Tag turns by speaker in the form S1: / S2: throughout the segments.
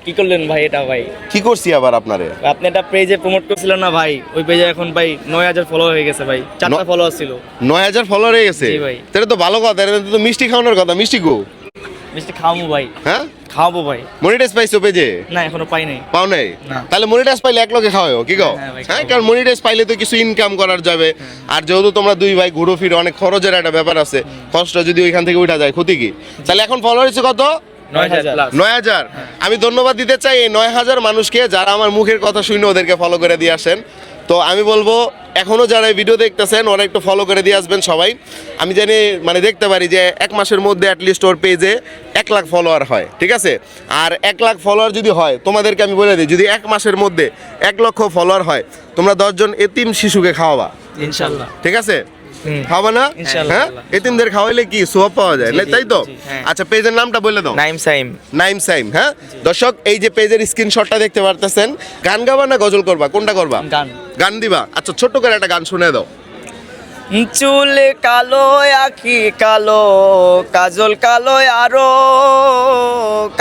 S1: কি করলেন ভাই এটা ভাই?
S2: কি করছি আবার আপনারে?
S1: আপনি একটা পেজে প্রমোট করছিলেন না ভাই, ওই পেজে এখন ভাই 9000 ফলো হয়ে গেছে ভাই, 4টা ফলোয়ার ছিল।
S2: 9000 ফলোয়ার হয়ে গেছে?
S1: জি ভাই।
S2: তাহলে তো ভালো কথা, এটা তো মিষ্টি খাওয়ানোর কথা। মিষ্টি গো
S1: মিষ্টি খাওয়াবো ভাই,
S2: হ্যাঁ
S1: খাওয়াবো ভাই।
S2: মনিটাইজ পাইছো পেজে?
S1: না এখনো পাই নাই।
S2: পাও নাই?
S1: না।
S2: তাহলে মনিটাইজ পাইলে এক লগে খাওয়াও কি গো?
S1: হ্যাঁ ভাই,
S2: হ্যাঁ
S1: খাওয়াবো।
S2: কারণ মনিটাইজ পাইলে তো কিছু ইনকাম করার যাবে। আর যেহেতু তোমরা দুই ভাই ঘুরো ফিরো, অনেক খরচের একটা ব্যাপার আছে, খরচটা যদি ওইখান থেকে উঠা যায় ক্ষতি কি? তাহলে এখন ফলোয়ার হচ্ছে কত?
S1: 9000 প্লাস।
S2: 9000। আমি ধন্যবাদ দিতে চাই এই 9000 মানুষকে যারা আমার মুখের কথা শুনে ওদেরকে ফলো করে দিয়ে আসেন। তো আমি বলবো এখনো যারা এই ভিডিও দেখতেছেন ওরা একটু ফলো করে দিয়ে আসবেন সবাই। আমি জানি মানে দেখতে পারি যে এক মাসের মধ্যে অ্যাটলিস্ট ওর পেজে 1 লাখ ফলোয়ার হয়, ঠিক আছে? আর 1 লাখ ফলোয়ার যদি হয়, তোমাদেরকে আমি বলে দিই, যদি এক মাসের মধ্যে 1 লক্ষ ফলোয়ার হয়, তোমরা 10 জন এতিম শিশুকে খাওয়াবা,
S1: ইনশাআল্লাহ।
S2: ঠিক আছে?
S1: হুম।
S2: খাওয়াবা না?
S1: ইনশাআল্লাহ।
S2: হ্যাঁ, এতিমদের খাওয়াইলে কি সোয়াব পাওয়া যায়,
S1: জি, জি,
S2: তাই তো?
S1: জি, হ্যাঁ।
S2: আচ্ছা পেজের নামটা বলে দাও।
S1: নাইম সাইম।
S2: নাইম সাইম। হ্যাঁ দর্শক, এই যে পেজের স্ক্রিনশটটা দেখতে পারতেছেন, গান গাবা না গজল করবা, কোনটা করবা?
S1: গান।
S2: গান দিবা? আচ্ছা ছোট্ট করে একটা গান শুনে দাও।
S1: চুল কালো, আখি কালো, কাজল কালো, আরো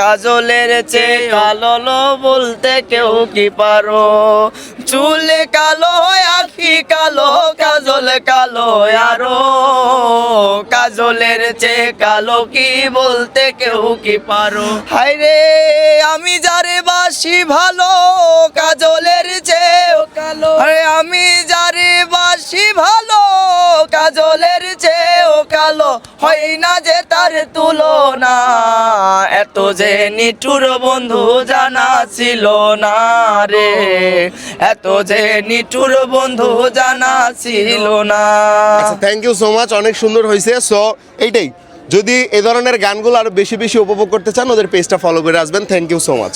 S1: কাজলের চেয়ে কালো লো বলতে কেউ কি পারো? চুল কালো, আখি কালো, কাজল কালো, আরো কাজলের চেয়ে কালো কি বলতে কেউ কি পারো? হায় রে আমি যারে বাসি ভালো, কাজলের চেয়েও কালো। আরে আমি যারে বাসি ভালো, কাজলের চেয়েও কালো, হয় না যে তার তুলনা। এত যে নিঠুর বন্ধু জানা ছিল না রে, এত যে নিঠুর বন্ধু জানা ছিল না।
S2: আচ্ছা থ্যাংক ইউ সো মাচ, অনেক সুন্দর হয়েছে। সো এইটাই, যদি এই ধরনের গানগুলো আরো বেশি বেশি উপভোগ করতে চান ওদের পেজটা ফলো করে আসবেন। Thank you so much.